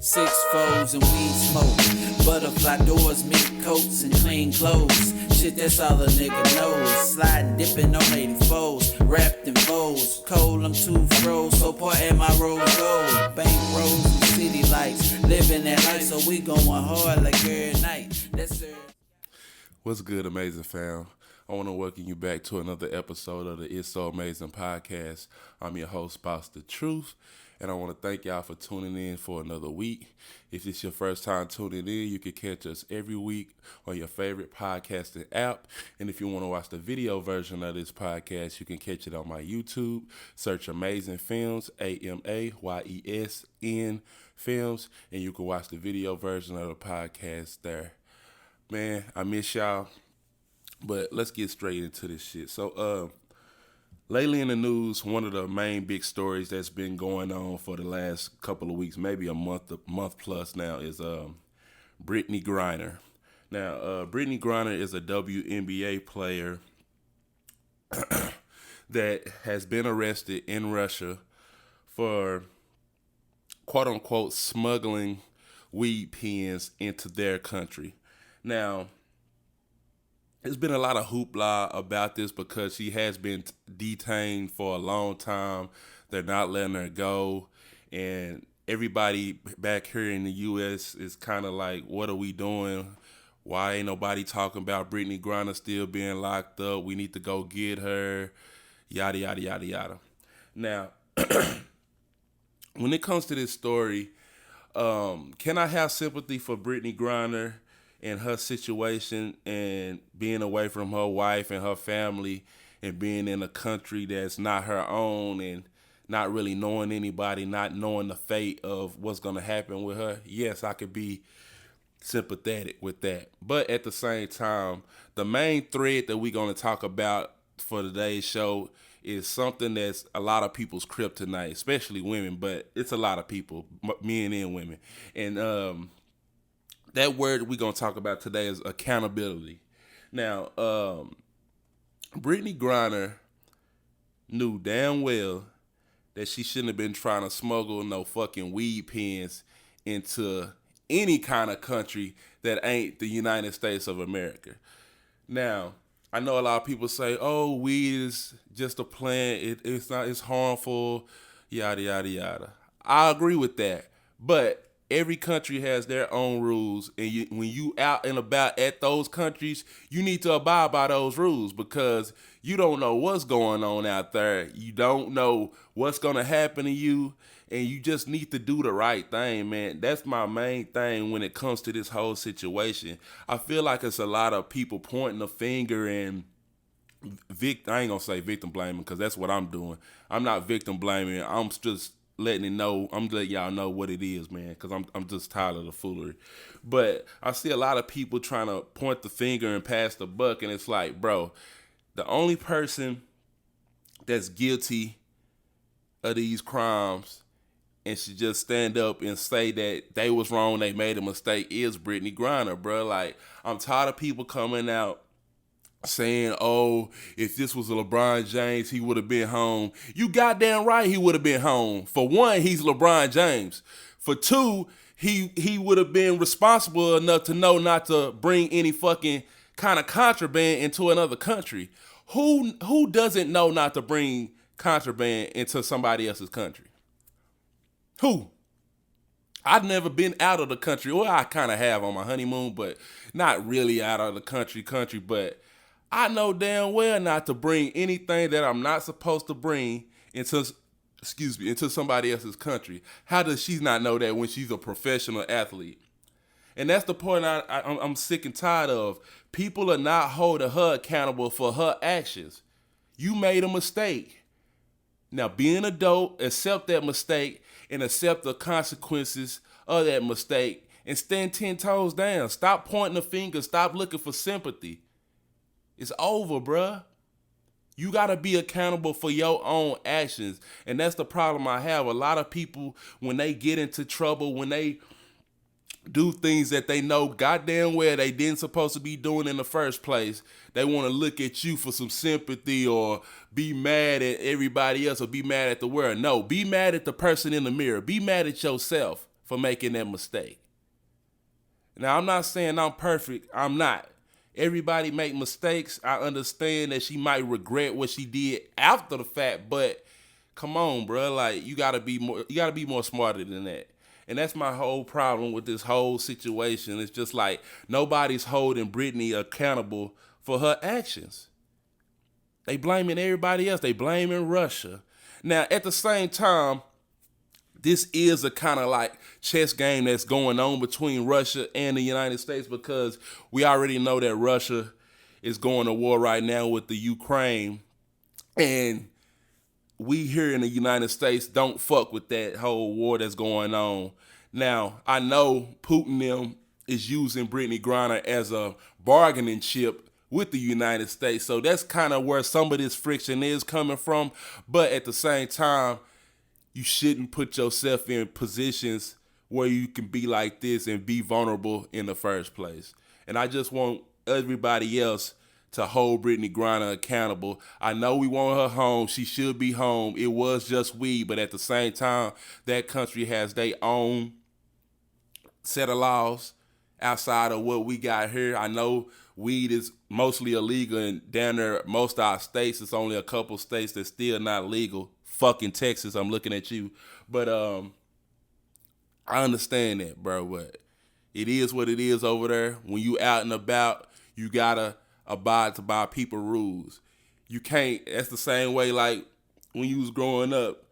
Six foes and weed smoke. Butterfly doors, mink coats, and clean clothes. Shit, that's all a nigga knows. Sliding, dipping on 84s. Wrapped in bows. Cold, I'm too froze. So part at my rose gold. Bank rolls and city lights. Living that life, so we going hard like every night. That's it. What's good, amazing fam? I want to welcome you back to another episode of the It's So Amazing podcast. I'm your host, Boss The Truth, and I want to thank y'all for tuning in for another week. If it's your first time tuning in, you can catch us every week on your favorite podcasting app. And if you want to watch the video version of this podcast, you can catch it on my YouTube. Search Amazing Films, AMAYESN Films, and you can watch the video version of the podcast there. Man, I miss y'all. But let's get straight into this shit. So, lately in the news, one of the main big stories that's been going on for the last couple of weeks, maybe a month plus now, is Brittney Griner. Now, Brittney Griner is a WNBA player that has been arrested in Russia for, quote unquote, smuggling weed pens into their country. Now, there's been a lot of hoopla about this because she has been detained for a long time. They're not letting her go. And everybody back here in the U.S. is kind of like, what are we doing? Why ain't nobody talking about Brittney Griner still being locked up? We need to go get her. Yada, yada, yada, yada. Now, when it comes to this story, can I have sympathy for Brittney Griner and her situation and being away from her wife and her family and being in a country that's not her own and not really knowing anybody, not knowing the fate of what's going to happen with her? Yes, I could be sympathetic with that. But at the same time, the main thread that we're going to talk about for today's show is something that's a lot of people's kryptonite, especially women, but it's a lot of people, men and women. And that word we're going to talk about today is accountability. Now, Brittney Griner knew damn well that she shouldn't have been trying to smuggle no fucking weed pens into any kind of country that ain't the United States of America. Now, I know a lot of people say, oh, weed is just a plant. It's harmful, yada, yada, yada. I agree with that. But every country has their own rules, and when you out and about at those countries, you need to abide by those rules because you don't know what's going on out there. You don't know what's going to happen to you, and you just need to do the right thing, man. That's my main thing when it comes to this whole situation. I feel like it's a lot of people pointing a finger and I ain't going to say victim blaming because that's what I'm doing. I'm not victim blaming. I'm just letting y'all know what it is, man, because I'm just tired of the foolery. But I see a lot of people trying to point the finger and pass the buck, and it's like, bro, the only person that's guilty of these crimes and should just stand up and say that they was wrong, they made a mistake, is Brittney Griner, bro. Like, I'm tired of people coming out saying, oh, if this was LeBron James, he would have been home. You goddamn right he would have been home. For one, he's LeBron James. For two, he would have been responsible enough to know not to bring any fucking kind of contraband into another country. Who doesn't know not to bring contraband into somebody else's country? Who? I've never been out of the country. Well, I kind of have on my honeymoon, but not really out of the country, but I know damn well not to bring anything that I'm not supposed to bring into somebody else's country. How does she not know that when she's a professional athlete? And that's the point I'm sick and tired of. People are not holding her accountable for her actions. You made a mistake. Now, be an adult, accept that mistake, and accept the consequences of that mistake, and stand 10 toes down. Stop pointing the finger. Stop looking for sympathy. It's over, bruh. You got to be accountable for your own actions. And that's the problem I have. A lot of people, when they get into trouble, when they do things that they know goddamn well they didn't supposed to be doing in the first place, they want to look at you for some sympathy or be mad at everybody else or be mad at the world. No, be mad at the person in the mirror. Be mad at yourself. for making that mistake. Now, I'm not saying I'm perfect. I'm not. Everybody make mistakes. I understand that she might regret what she did after the fact, but come on, bro. Like, you gotta be more smarter than that. And that's my whole problem with this whole situation. It's just like nobody's holding Brittney accountable for her actions. They blaming everybody else. They blaming Russia. Now, at the same time, this is a kind of like chess game that's going on between Russia and the United States, because we already know that Russia is going to war right now with the Ukraine. And we here in the United States don't fuck with that whole war that's going on. Now, I know Putin them is using Brittney Griner as a bargaining chip with the United States. So that's kind of where some of this friction is coming from. But at the same time, you shouldn't put yourself in positions where you can be like this and be vulnerable in the first place. And I just want everybody else to hold Brittney Griner accountable. I know we want her home. She should be home. It was just weed, but at the same time, that country has their own set of laws outside of what we got here. I know weed is mostly illegal, and down there, most of our states, it's only a couple states that's still not legal. Fucking Texas, I'm looking at you. But I understand that, bro. But it is what it is over there. When you out and about, you gotta abide by people rules. You can't. That's the same way like when you was growing up.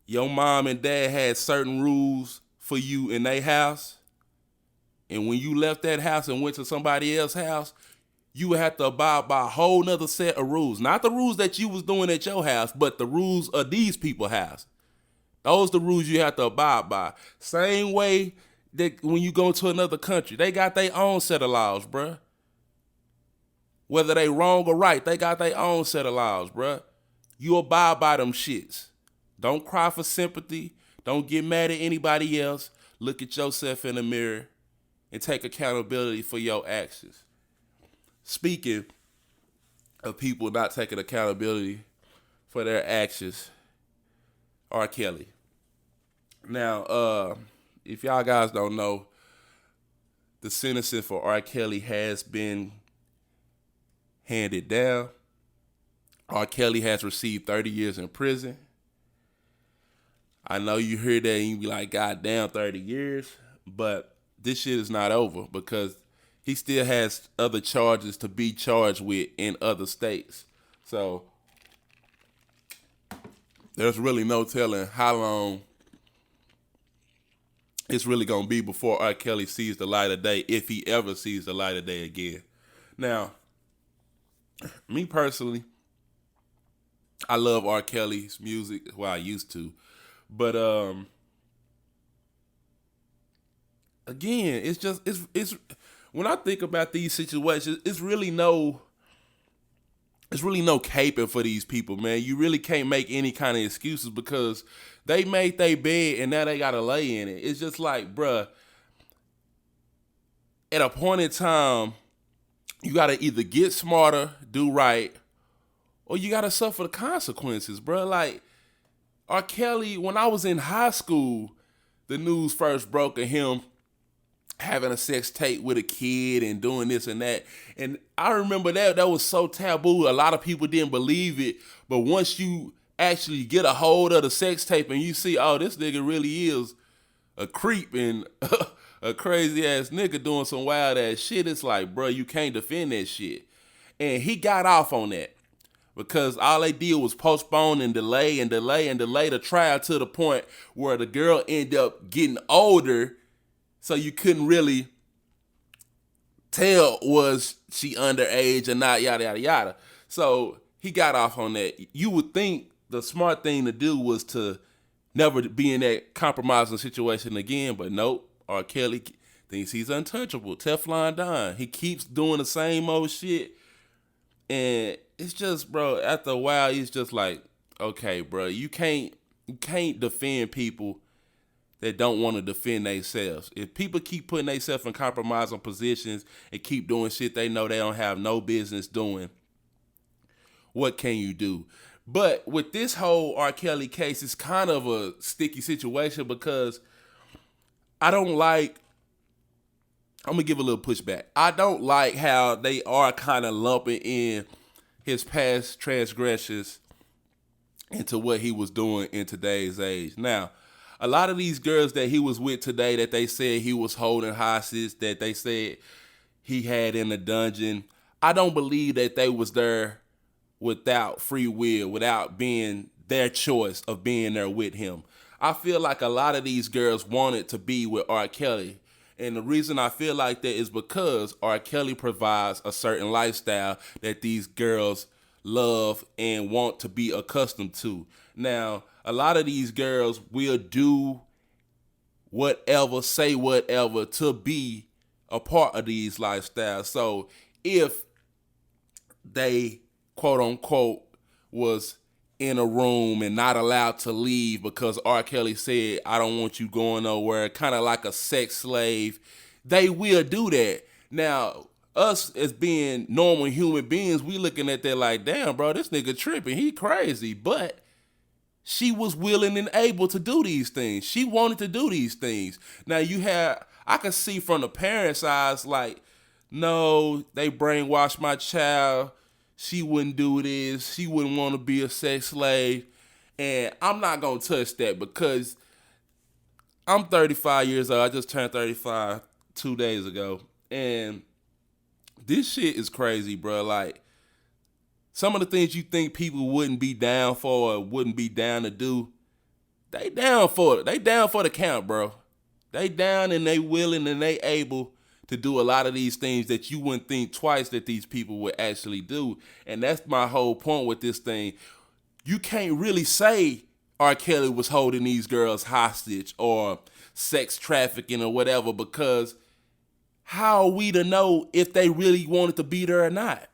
Your mom and dad had certain rules for you in their house, and when you left that house and went to somebody else's house, you would have to abide by a whole nother set of rules. Not the rules that you was doing at your house, but the rules of these people's house. Those the rules you have to abide by. Same way that when you go to another country, they got their own set of laws, bruh. Whether they wrong or right, they got their own set of laws, bruh. You abide by them shits. Don't cry for sympathy. Don't get mad at anybody else. Look at yourself in the mirror and take accountability for your actions. Speaking of people not taking accountability for their actions, R. Kelly. Now, if y'all guys don't know, the sentencing for R. Kelly has been handed down. R. Kelly has received 30 years in prison. I know you hear that and you be like, God damn, 30 years. But this shit is not over, because he still has other charges to be charged with in other states. So there's really no telling how long it's really going to be before R. Kelly sees the light of day, if he ever sees the light of day again. Now, me personally, I love R. Kelly's music. Well, I used to. But again, it's when I think about these situations, it's really no caping for these people, man. You really can't make any kind of excuses, because they made their bed and now they gotta lay in it. It's just like, bruh, at a point in time, you gotta either get smarter, do right, or you gotta suffer the consequences, bruh. Like, R. Kelly, when I was in high school, the news first broke of him having a sex tape with a kid and doing this and that. And I remember that was so taboo. A lot of people didn't believe it. But once you actually get a hold of the sex tape and you see, oh, this nigga really is a creep and a crazy ass nigga doing some wild ass shit, it's like, bro, you can't defend that shit. And he got off on that, because all they did was postpone and delay the trial to the point where the girl ended up getting older, so you couldn't really tell was she underage or not, yada, yada, yada. So he got off on that. You would think the smart thing to do was to never be in that compromising situation again, but nope. R. Kelly thinks he's untouchable. Teflon Don. He keeps doing the same old shit. And it's just, bro, after a while, it's just like, okay, bro, you can't defend people that don't want to defend themselves. If people keep putting themselves in compromising positions and keep doing shit they know they don't have no business doing, what can you do? But with this whole R. Kelly case, it's kind of a sticky situation, because I don't like, I'm going to give a little pushback. I don't like how they are kind of lumping in his past transgressions into what he was doing in today's age. Now, a lot of these girls that he was with today that they said he was holding hostage, that they said he had in the dungeon, I don't believe that they was there without free will, without being their choice of being there with him. I feel like a lot of these girls wanted to be with R. Kelly. And the reason I feel like that is because R. Kelly provides a certain lifestyle that these girls love and want to be accustomed to. Now, a lot of these girls will do whatever, say whatever to be a part of these lifestyles. So if they, quote unquote, was in a room and not allowed to leave because R. Kelly said, I don't want you going nowhere, kind of like a sex slave, they will do that. Now, us as being normal human beings, we looking at that like, damn, bro, this nigga tripping, he crazy. But she was willing and able to do these things. She wanted to do these things. Now I can see from the parents' eyes like, no, they brainwashed my child. She wouldn't do this. She wouldn't want to be a sex slave. And I'm not going to touch that because I'm 35 years old. I just turned 35 2 days ago. And this shit is crazy, bro. Like, some of the things you think people wouldn't be down for or wouldn't be down to do, they down for it. They down for the count, bro. They down and they willing and they able to do a lot of these things that you wouldn't think twice that these people would actually do. And that's my whole point with this thing. You can't really say R. Kelly was holding these girls hostage or sex trafficking or whatever, because how are we to know if they really wanted to be there or not?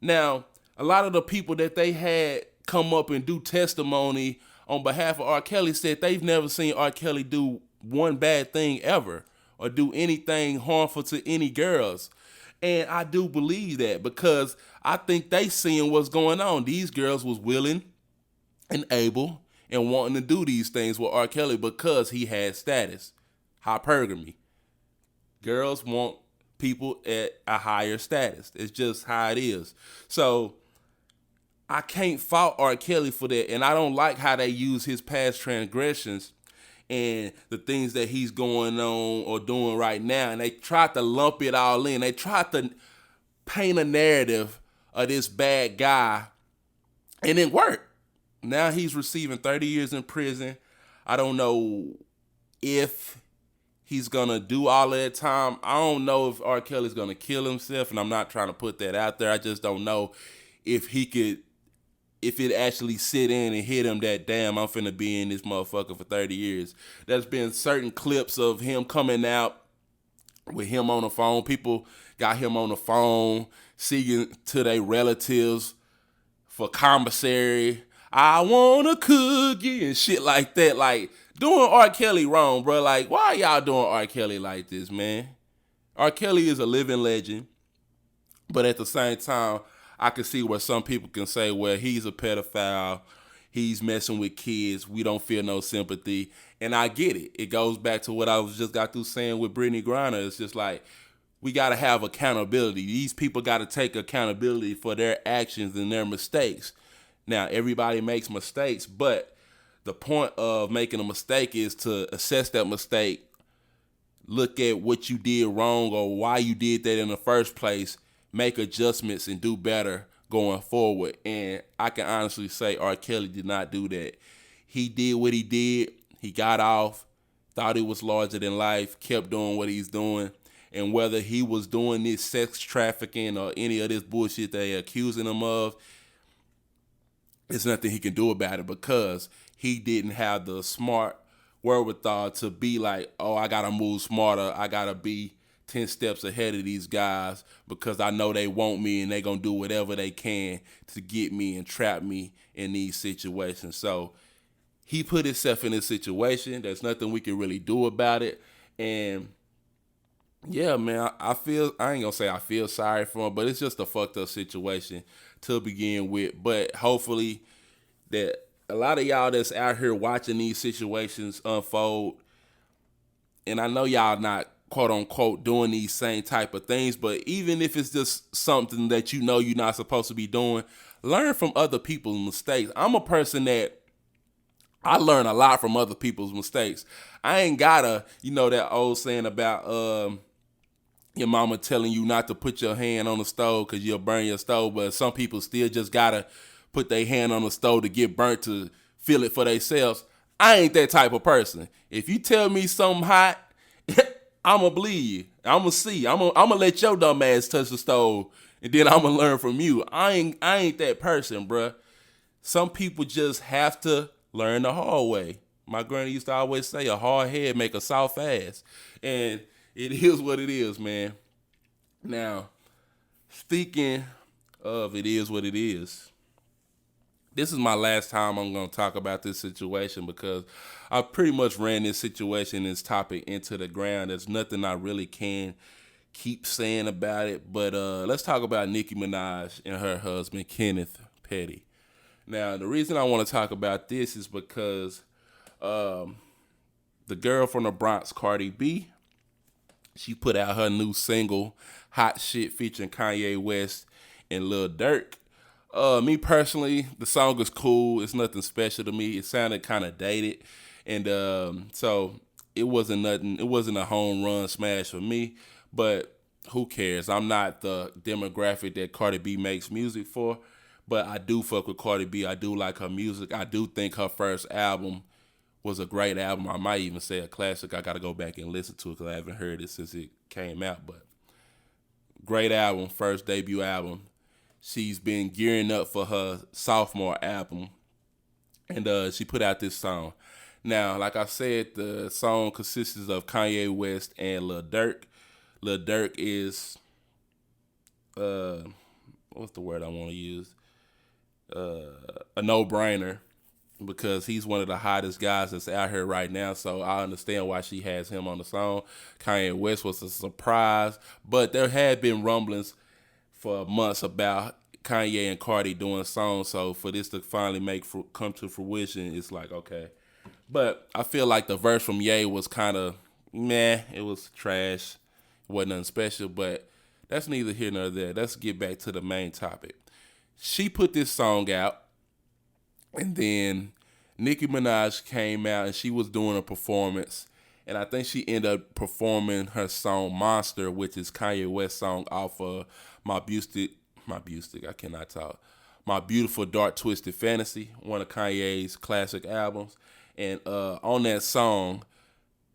Now, a lot of the people that they had come up and do testimony on behalf of R. Kelly said they've never seen R. Kelly do one bad thing ever or do anything harmful to any girls. And I do believe that because I think they seeing what's going on. These girls was willing and able and wanting to do these things with R. Kelly because he had status. Hypergamy. Girls want people at a higher status. It's just how it is. So I can't fault R. Kelly for that. And I don't like how they use his past transgressions and the things that he's going on or doing right now. And they tried to lump it all in. They tried to paint a narrative of this bad guy, and it worked. Now he's receiving 30 years in prison. I don't know if he's going to do all of that time. I don't know if R. Kelly's going to kill himself, and I'm not trying to put that out there. I just don't know if it actually sit in and hit him that, damn, I'm finna be in this motherfucker for 30 years. There's been certain clips of him coming out with him on the phone. People got him on the phone, seeking to their relatives for commissary. I want a cookie and shit like that. Like, doing R. Kelly wrong, bro. Like, why y'all doing R. Kelly like this, man? R. Kelly is a living legend. But at the same time, I can see where some people can say, well, he's a pedophile. He's messing with kids. We don't feel no sympathy. And I get it. It goes back to what I was just got through saying with Brittney Griner. It's just like, we got to have accountability. These people got to take accountability for their actions and their mistakes. Now, everybody makes mistakes, but the point of making a mistake is to assess that mistake, look at what you did wrong or why you did that in the first place, make adjustments and do better going forward. And I can honestly say R. Kelly did not do that. He did what he did. He got off, thought it was larger than life, kept doing what he's doing. And whether he was doing this sex trafficking or any of this bullshit they're accusing him of, there's nothing he can do about it because he didn't have the smart wherewithal to be like, oh, I got to move smarter. I got to be 10 steps ahead of these guys because I know they want me and they going to do whatever they can to get me and trap me in these situations. So he put himself in this situation. There's nothing we can really do about it. And yeah, man, I ain't going to say I feel sorry for him, but it's just a fucked up situation to begin with. But hopefully that a lot of y'all that's out here watching these situations unfold, and I know y'all not quote unquote doing these same type of things, but even if it's just something that you know you're not supposed to be doing, learn from other people's mistakes. I'm a person that I learn a lot from other people's mistakes. I ain't gotta, that old saying about your mama telling you not to put your hand on the stove because you'll burn your stove, but some people still just gotta put their hand on the stove to get burnt to feel it for themselves. I ain't that type of person. If you tell me something hot, I'ma believe you. I'ma see. I'ma let your dumb ass touch the stove, and then I'ma learn from you. I ain't that person, bruh. Some people just have to learn the hard way. My granny used to always say, a hard head make a soft ass. And it is what it is, man. Now, speaking of it is what it is, this is my last time I'm going to talk about this situation because I pretty much ran this situation, this topic into the ground. There's nothing I really can keep saying about it. But let's talk about Nicki Minaj and her husband, Kenneth Petty. Now, the reason I want to talk about this is because the girl from the Bronx, Cardi B, she put out her new single, Hot Shit, featuring Kanye West and Lil Durk. Me personally, the song is cool. It's nothing special to me. It sounded kind of dated. And so it wasn't nothing. It wasn't a home run smash for me. But who cares? I'm not the demographic that Cardi B makes music for. But I do fuck with Cardi B. I do like her music. I do think her first album was a great album. I might even say a classic. I got to go back and listen to it because I haven't heard it since it came out. But great album, first debut album. She's been gearing up for her sophomore album. And she put out this song. Now, like I said, the song consists of Kanye West and Lil Durk. Lil Durk is, what's the word I want to use? A no-brainer because he's one of the hottest guys that's out here right now. So I understand why she has him on the song. Kanye West was a surprise, but there had been rumblings for months about Kanye and Cardi doing songs. So for this to finally come to fruition, it's like, okay. But I feel like the verse from Ye was kind of meh. It was trash. It wasn't nothing special, but that's neither here nor there. Let's get back to the main topic. She put this song out, and then Nicki Minaj came out, and she was doing a performance, and I think she ended up performing her song Monster, which is Kanye West's song off of My Beautiful Dark Twisted Fantasy, one of Kanye's classic albums. And on that song,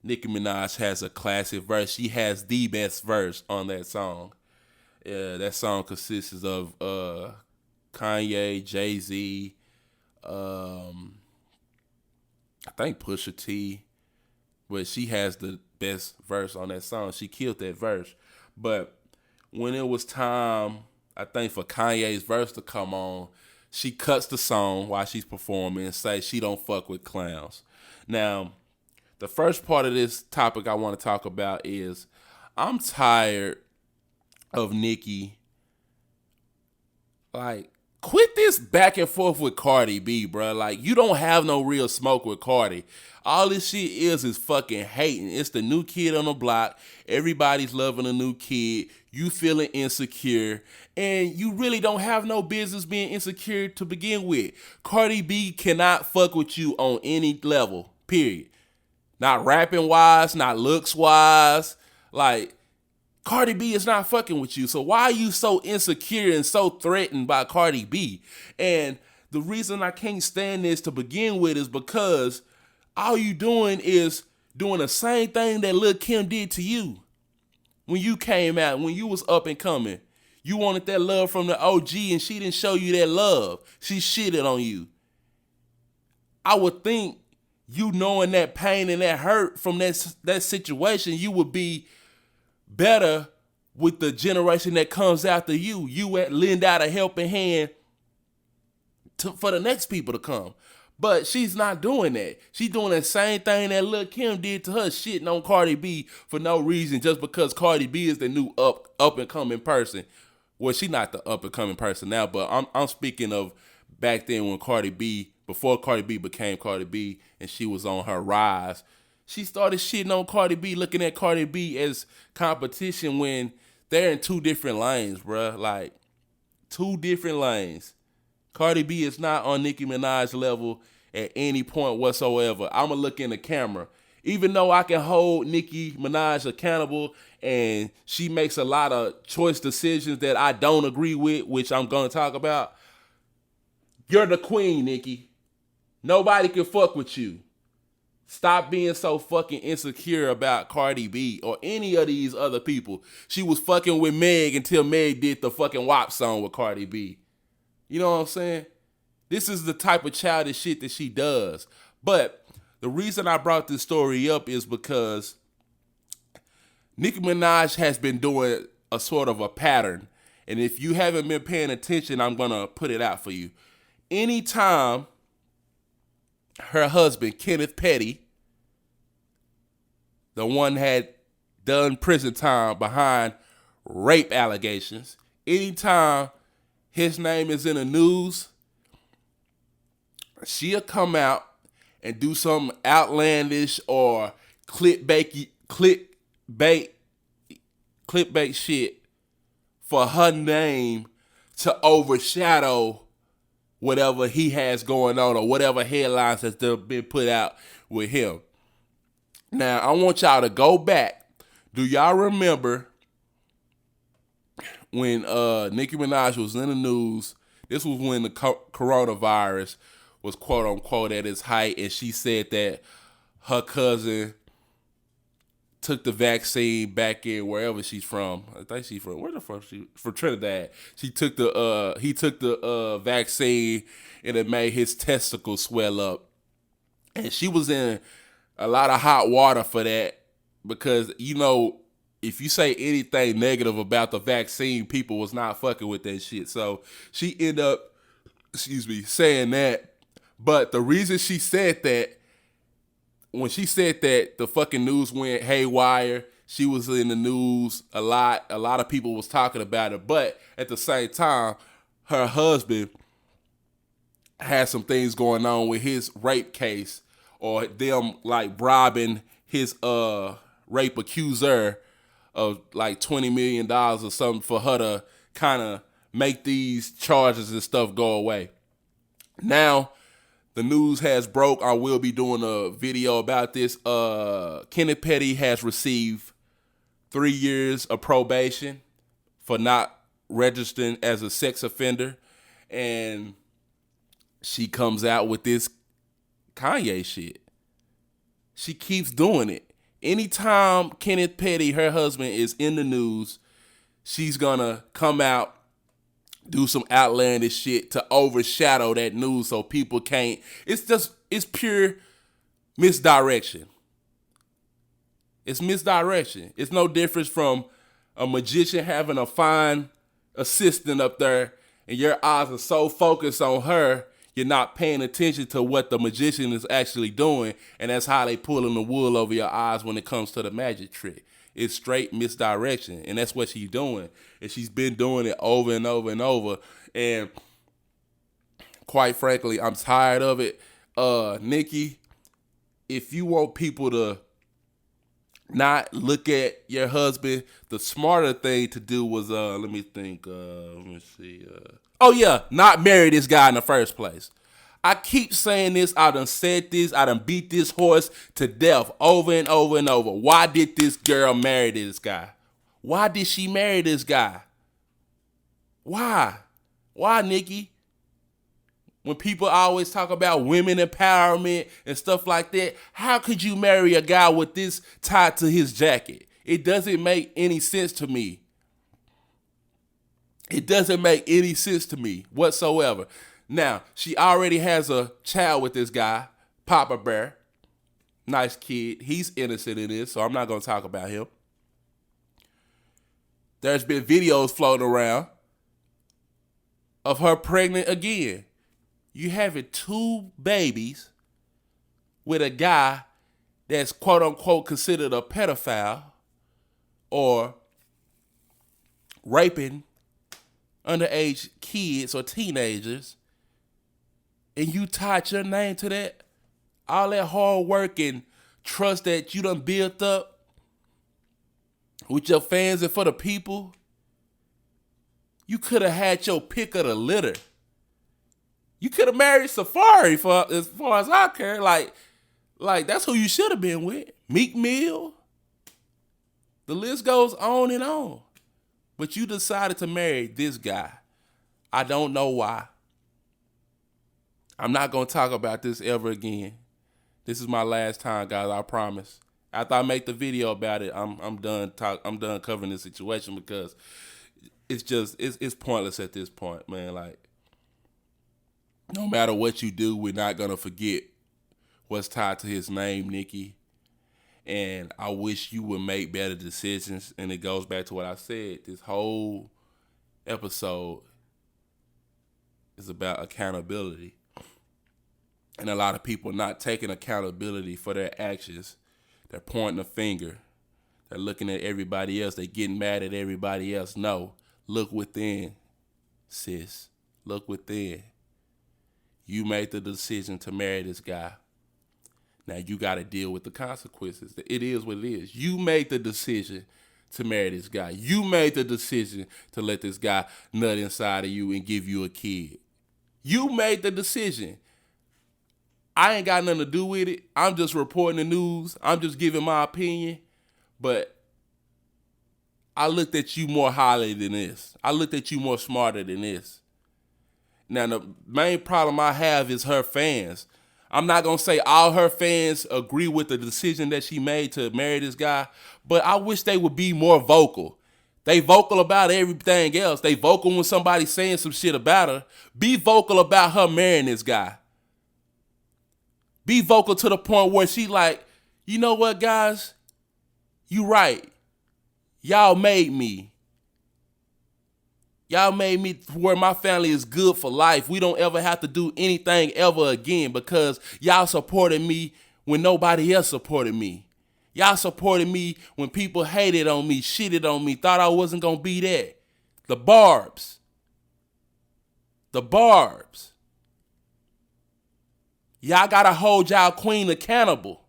Nicki Minaj has a classic verse. She has the best verse on that song. That song consists of Kanye, Jay-Z, I think Pusha T, but she has the best verse on that song. She killed that verse. But when it was time, I think, for Kanye's verse to come on, she cuts the song while she's performing and says she don't fuck with clowns. Now, the first part of this topic I want to talk about is I'm tired of Nicki. Like, quit this back and forth with Cardi B, bro. Like, you don't have no real smoke with Cardi. All this shit is fucking hating. It's the new kid on the block. Everybody's loving a new kid. You feeling insecure. And you really don't have no business being insecure to begin with. Cardi B cannot fuck with you on any level, period. Not rapping wise, not looks wise. Like, Cardi B is not fucking with you. So why are you so insecure and so threatened by Cardi B? And the reason I can't stand this to begin with is because all you doing is doing the same thing that Lil' Kim did to you. When you came out, when you was up and coming, you wanted that love from the OG and she didn't show you that love. She shitted on you. I would think you knowing that pain and that hurt from that situation, you would be better with the generation that comes after you. You lend out a helping hand for the next people to come. But she's not doing that. She's doing the same thing that Lil' Kim did to her, shitting on Cardi B for no reason, just because Cardi B is the new up and coming person. Well, she's not the up and coming person now, but I'm speaking of back then when before Cardi B became Cardi B and she was on her rise. she started shitting on Cardi B, looking at Cardi B as competition when they're in two different lanes, bruh. Like, two different lanes. Cardi B is not on Nicki Minaj level at any point whatsoever. I'ma look in the camera. Even though I can hold Nicki Minaj accountable and she makes a lot of choice decisions that I don't agree with, which I'm gonna talk about, you're the queen, Nicki. Nobody can fuck with you. Stop being so fucking insecure about Cardi B or any of these other people. She was fucking with Meg until Meg did the fucking WAP song with Cardi B. You know what I'm saying? This is the type of childish shit that she does. But the reason I brought this story up is because Nicki Minaj has been doing a sort of a pattern. And if you haven't been paying attention, I'm going to put it out for you. Anytime her husband, Kenneth Petty, the one had done prison time behind rape allegations, anytime his name is in the news, she'll come out and do some outlandish or clickbait shit for her name to overshadow whatever he has going on or whatever headlines has been put out with him. Now, I want y'all to go back. Do y'all remember when Nicki Minaj was in the news? This was when the coronavirus was quote unquote at its height, and she said that her cousin took the vaccine back in wherever she's from. I think she's from, where the fuck she from? Trinidad. He took the vaccine and it made his testicles swell up. And she was in a lot of hot water for that because, you know, if you say anything negative about the vaccine, people was not fucking with that shit. So she ended up, saying that. But the reason she said that, when she said that, the fucking news went haywire. She was in the news a lot. A lot of people was talking about it. But at the same time, her husband had some things going on with his rape case, or them like bribing his rape accuser of like $20 million or something for her to kind of make these charges and stuff go away. Now, the news has broke. I will be doing a video about this. Kenneth Petty has received 3 years of probation for not registering as a sex offender. And she comes out with this Kanye shit. She keeps doing it. Anytime Kenneth Petty, her husband, is in the news, she's gonna come out, do some outlandish shit to overshadow that news so people can't. It's pure misdirection. It's misdirection. It's no difference from a magician having a fine assistant up there and your eyes are so focused on her, you're not paying attention to what the magician is actually doing, and that's how they pulling the wool over your eyes when it comes to the magic trick. It's straight misdirection, and that's what she's doing. And she's been doing it over and over and over. And quite frankly, I'm tired of it. Nicki, if you want people to not look at your husband, the smarter thing to do was, let me think, not marry this guy in the first place. I keep saying this. I done said this. I done beat this horse to death over and over and over. Why did this girl marry this guy? Why did she marry this guy? Why? Why, Nicki? When people always talk about women empowerment and stuff like that, how could you marry a guy with this tied to his jacket? It doesn't make any sense to me. It doesn't make any sense to me whatsoever. Now, she already has a child with this guy, Papa Bear. Nice kid. He's innocent in this, so I'm not going to talk about him. There's been videos floating around of her pregnant again. You having 2 babies with a guy that's quote unquote considered a pedophile or raping underage kids or teenagers, and you tied your name to that? All that hard work and trust that you done built up with your fans and for the people, you could have had your pick of the litter. You could have married Safari for as far as I care. Like that's who you should have been with. Meek Mill. The list goes on and on. But you decided to marry this guy. I don't know why. I'm not going to talk about this ever again. This is my last time, guys, I promise. After I make the video about it, I'm done covering this situation because it's pointless at this point, man. Like, no matter what you do, we're not going to forget what's tied to his name, Nicki. And I wish you would make better decisions. And it goes back to what I said. This whole episode is about accountability. And a lot of people not taking accountability for their actions. They're pointing a finger. They're looking at everybody else. They're getting mad at everybody else. No, look within, sis. Look within. You made the decision to marry this guy. Now you got to deal with the consequences. It is what it is. You made the decision to marry this guy. You made the decision to let this guy nut inside of you and give you a kid. You made the decision. I ain't got nothing to do with it. I'm just reporting the news. I'm just giving my opinion. But I looked at you more highly than this. I looked at you more smarter than this. Now, the main problem I have is her fans. I'm not going to say all her fans agree with the decision that she made to marry this guy, but I wish they would be more vocal. They vocal about everything else. They vocal when somebody's saying some shit about her. Be vocal about her marrying this guy. Be vocal to the point where she like, you know what, guys? You right. Y'all made me. Y'all made me where my family is good for life. We don't ever have to do anything ever again because y'all supported me when nobody else supported me. Y'all supported me when people hated on me, shitted on me, thought I wasn't going to be that. The Barbs. The Barbs. Y'all got to hold y'all queen accountable.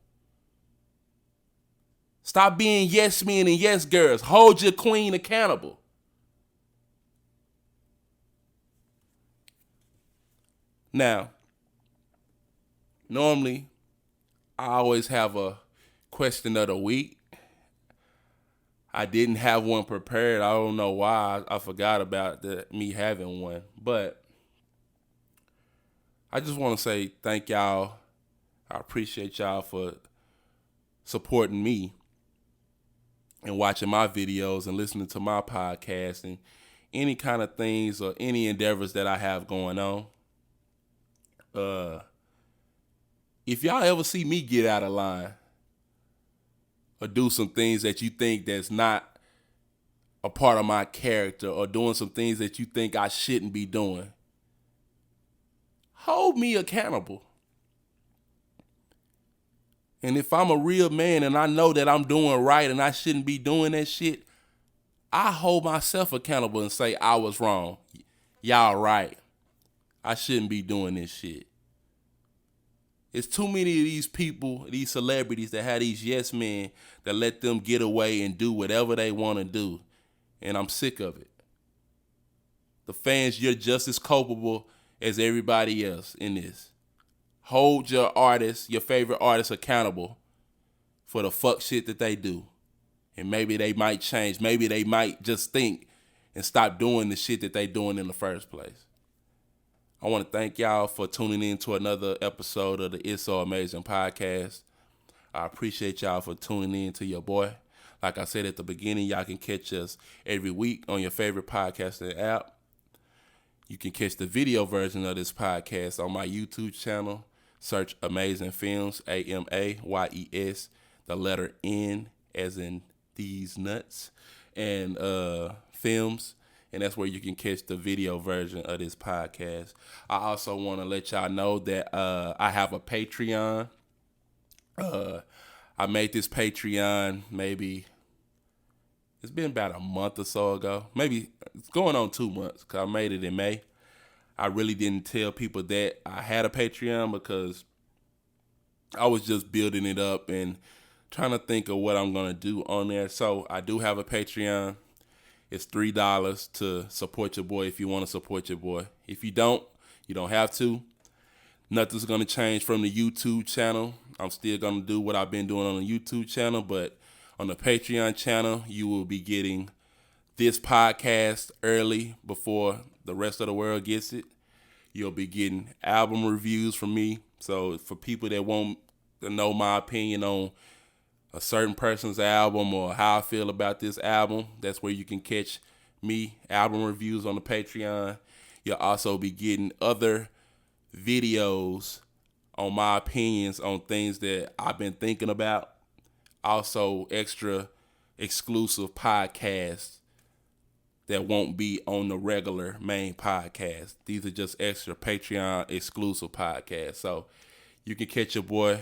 Stop being yes men and yes girls. Hold your queen accountable. Now, normally, I always have a question of the week. I didn't have one prepared. I don't know why. I forgot about me having one. But I just want to say thank y'all. I appreciate y'all for supporting me and watching my videos and listening to my podcast and any kind of things or any endeavors that I have going on. If y'all ever see me get out of line or do some things that you think that's not a part of my character or doing some things that you think I shouldn't be doing, hold me accountable. And if I'm a real man and I know that I'm doing right and I shouldn't be doing that shit, I hold myself accountable and say I was wrong. Y'all right. I shouldn't be doing this shit. It's too many of these people, these celebrities that have these yes men that let them get away and do whatever they want to do. And I'm sick of it. The fans, you're just as culpable as everybody else in this. Hold your artists, your favorite artists accountable for the fuck shit that they do. And maybe they might change. Maybe they might just think and stop doing the shit that they doing in the first place. I want to thank y'all for tuning in to another episode of the It's So Amazing podcast. I appreciate y'all for tuning in to your boy. Like I said at the beginning, y'all can catch us every week on your favorite podcasting app. You can catch the video version of this podcast on my YouTube channel. Search Amazing Films, AMAYES, the letter N as in these nuts, and films. And that's where you can catch the video version of this podcast. I also want to let y'all know that I have a Patreon. I made this Patreon maybe, it's been about a month or so ago. Maybe it's going on 2 months because I made it in May. I really didn't tell people that I had a Patreon because I was just building it up and trying to think of what I'm gonna do on there. So I do have a Patreon. It's $3 to support your boy if you want to support your boy. If you don't have to. Nothing's gonna change from the YouTube channel. I'm still gonna do what I've been doing on the YouTube channel, but on the Patreon channel, you will be getting this podcast early before the rest of the world gets it. You'll be getting album reviews from me. So for people that want to know my opinion on a certain person's album or how I feel about this album, that's where you can catch me, album reviews on the Patreon. You'll also be getting other videos on my opinions on things that I've been thinking about. Also extra exclusive podcasts that won't be on the regular main podcast. These are just extra Patreon exclusive podcasts. So you can catch your boy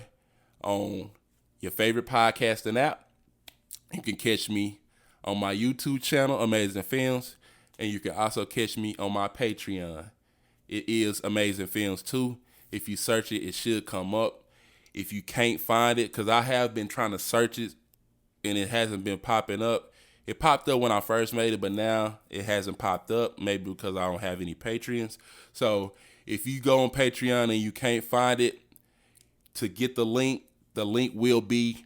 on your favorite podcasting app. You can catch me on my YouTube channel, AMAYESN Films, and you can also catch me on my Patreon. It is AMAYESN Films too. If you search it, it should come up. If you can't find it, because I have been trying to search it and it hasn't been popping up. It popped up when I first made it, but now it hasn't popped up, maybe because I don't have any Patreons. So if you go on Patreon and you can't find it, to get the link will be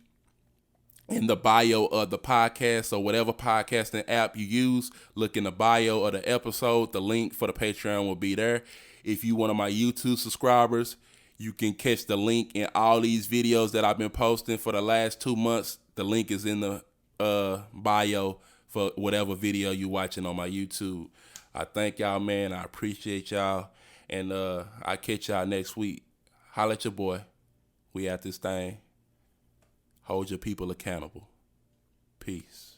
in the bio of the podcast. So whatever podcasting app you use, look in the bio of the episode. The link for the Patreon will be there. If you one of my YouTube subscribers, you can catch the link in all these videos that I've been posting for the last 2 months. The link is in the bio for whatever video you watching on my YouTube. I thank y'all, man. I appreciate y'all. And I catch y'all next week. Holla at your boy. We at this thing. Hold your people accountable. Peace.